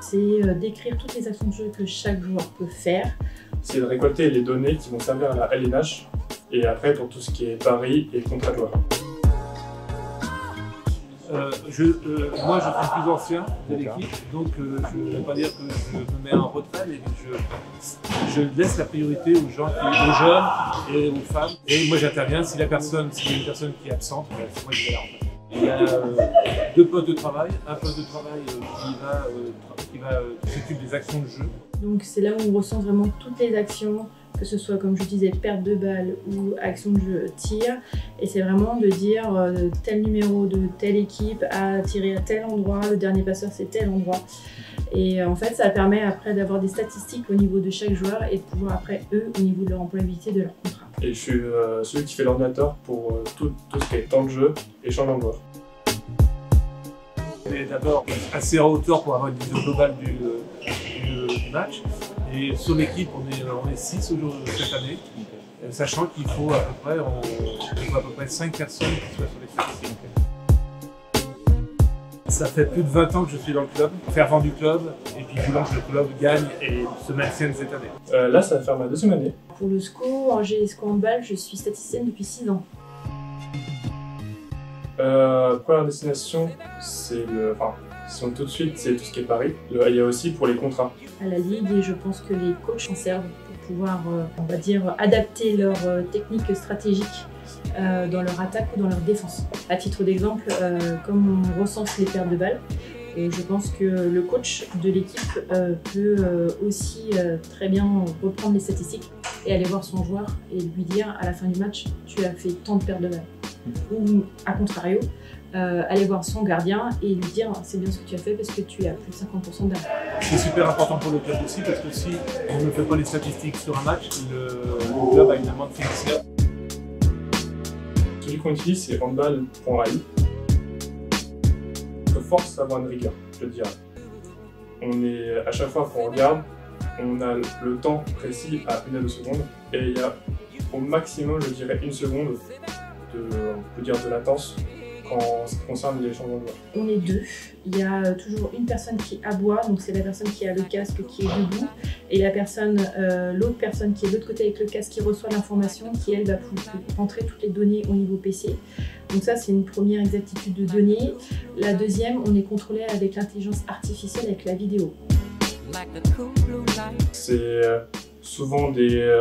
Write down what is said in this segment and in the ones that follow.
c'est d'écrire toutes les actions de jeu que chaque joueur peut faire. C'est de récolter les données qui vont servir à la LNH et après pour tout ce qui est paris et contrat de joueur. Moi je suis plus ancien de l'équipe, donc je ne vais pas dire que je me mets en retrait, mais je laisse la priorité aux gens, aux jeunes et aux femmes. Et moi j'interviens s'il y a une personne qui est absente, c'est moi qui vais la remplacer. Il y a 2 postes de travail, un poste de travail qui s'occupe des actions de jeu. Donc c'est là où on ressent vraiment toutes les actions, que ce soit comme je disais perte de balle ou action de jeu tir, et c'est vraiment de dire tel numéro de telle équipe a tiré à tel endroit, le dernier passeur c'est tel endroit. Et en fait ça permet après d'avoir des statistiques au niveau de chaque joueur et de pouvoir après eux au niveau de leur employabilité de leur contrat. Et je suis celui qui fait l'ordinateur pour tout ce qui est temps de jeu et changement de joueur. On est d'abord assez en hauteur pour avoir une vision globale du match. Et sur l'équipe, on est 6 cette année, sachant qu'il faut à peu près 5 personnes qui soient sur les statistiques. Ça fait plus de 20 ans que je suis dans le club, fervent du club, et puis voulant que le club gagne et se maintienne cette année. Là, ça va faire ma 2e année. Pour le SCO, Angers SCO Handball, je suis statisticienne depuis 6 ans. Première destination, c'est tout de suite, c'est tout ce qui est Paris. Il y a aussi pour les contrats. À la Ligue, et je pense que les coachs s'en servent pour pouvoir, on va dire, adapter leurs techniques stratégiques dans leur attaque ou dans leur défense. À titre d'exemple, comme on recense les pertes de balles, je pense que le coach de l'équipe peut aussi très bien reprendre les statistiques et aller voir son joueur et lui dire à la fin du match, tu as fait tant de pertes de balles. Ou à contrario, aller voir son gardien et lui dire c'est bien ce que tu as fait parce que tu as plus de 50% d'arrêt. C'est super important pour le club aussi parce que si on ne fait pas les statistiques sur un match, le club a une amende financière. Celui qu'on utilise c'est handball.ai. On se force à avoir une rigueur, je te dirais. À chaque fois qu'on regarde, on a le temps précis à 1 à 2 secondes et il y a au maximum, je dirais, 1 seconde on peut dire de latence en ce qui concerne les changements de joueurs. On est 2, il y a toujours une personne qui aboie, donc c'est la personne qui a le casque qui est debout, et l'autre personne qui est de l'autre côté avec le casque qui reçoit l'information, qui elle va pouvoir rentrer toutes les données au niveau PC. Donc ça c'est une première exactitude de données. La deuxième, on est contrôlé avec l'intelligence artificielle avec la vidéo. C'est souvent des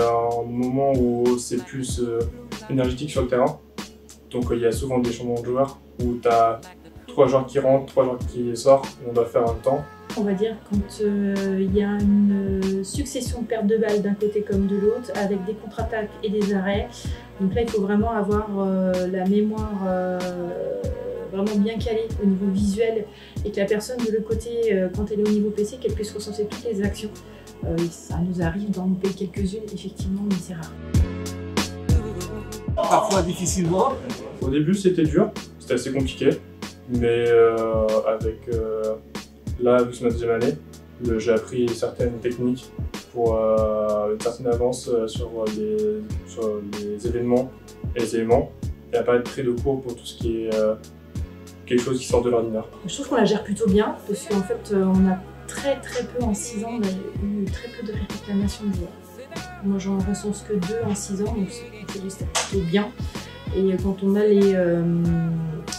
moments où c'est plus énergétique sur le terrain. Donc il y a souvent des changements de joueurs où tu as 3 joueurs qui rentrent, 3 joueurs qui sortent, on doit faire un temps. On va dire quand il y a une succession de pertes de balles d'un côté comme de l'autre, avec des contre-attaques et des arrêts. Donc là il faut vraiment avoir la mémoire vraiment bien calée au niveau visuel et que la personne de l'autre côté, quand elle est au niveau PC, qu'elle puisse recenser toutes les actions. Ça nous arrive d'en louper quelques-unes effectivement, mais c'est rare. Parfois difficilement. Au début c'était dur, c'était assez compliqué, mais là vu que c'est ma 2e année, j'ai appris certaines techniques pour une certaine avance sur les événements et les éléments et à pas être pris de court pour tout ce qui est quelque chose qui sort de l'ordinaire. Je trouve qu'on la gère plutôt bien parce qu'en fait on a très peu en 6 ans, on a eu très peu de réclamations de joueurs. Moi j'en recense que 2 en 6 ans, donc c'est plutôt bien. Et quand on a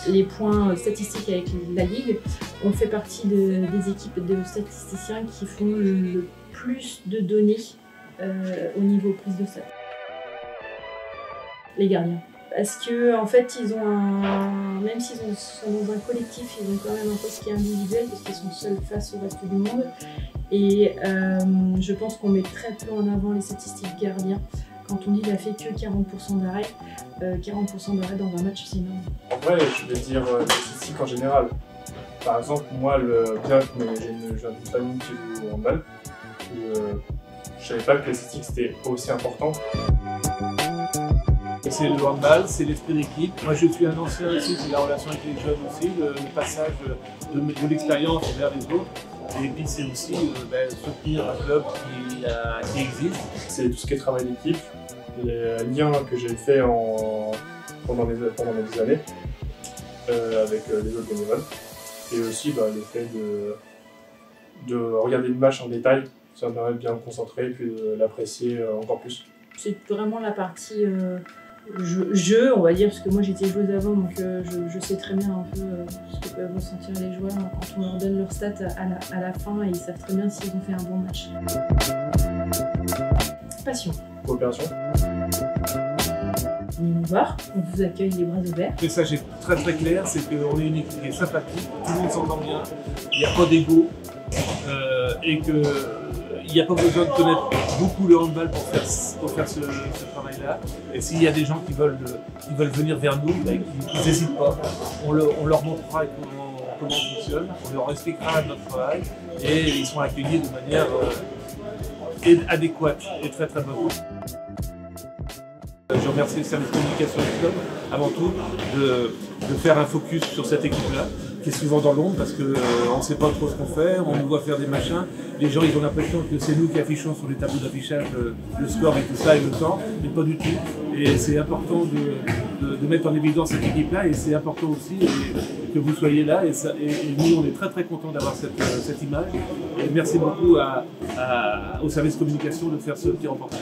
les points statistiques avec la Ligue, on fait partie des équipes de statisticiens qui font le plus de données au niveau prise de stats. Les gardiens. Parce que en fait, ils ont même s'ils sont dans un collectif, ils ont quand même un poste qui est individuel parce qu'ils sont seuls face au reste du monde. Et je pense qu'on met très peu en avant les statistiques gardiens. Quand on dit qu'il a fait que 40% d'arrêt, 40% d'arrêt dans un match, c'est énorme. En vrai, je vais dire les statistiques en général. Par exemple, moi, bien que j'ai une famille qui joue au handball, je savais pas que les statistiques c'était aussi important. C'est le handball, c'est l'esprit d'équipe. Moi je suis un ancien aussi, c'est la relation avec les jeunes aussi, le passage de l'expérience vers les autres. Et puis c'est aussi soutenir un club qui existe. C'est tout ce qui est travail d'équipe, les liens que j'ai fait pendant mes années avec les autres bénévoles. Et aussi le fait de regarder le match en détail. Ça me permet de bien me concentrer et puis de l'apprécier encore plus. C'est vraiment la partie jeu, on va dire, parce que moi j'étais joueuse avant, donc je sais très bien un peu ce que peuvent ressentir les joueurs quand on leur donne leurs stats à la fin et ils savent très bien s'ils ont fait un bon match. Passion. Coopération. Venez nous voir, on vous accueille les bras ouverts. Le message est très très clair, c'est qu'on est une équipe qui est sympathique, tout le monde s'entend bien, il n'y a pas d'ego et qu'il n'y a pas besoin de connaître beaucoup le handball pour faire ce travail-là. Et s'il y a des gens qui veulent venir vers nous, ben, qu'ils n'hésitent pas. On leur montrera comment on fonctionne, on leur expliquera notre travail et ils seront accueillis de manière adéquate et très très bonne. Je remercie le service communication du club, avant tout, de faire un focus sur cette équipe-là, qui est souvent dans l'ombre parce qu'on ne sait pas trop ce qu'on fait, on nous voit faire des machins. Les gens ils ont l'impression que c'est nous qui affichons sur les tableaux d'affichage le score et tout ça et le temps, mais pas du tout. Et c'est important de mettre en évidence cette équipe-là et c'est important aussi que vous soyez là. Et nous, on est très très contents d'avoir cette image. Et merci beaucoup au service communication de faire ce petit reportage.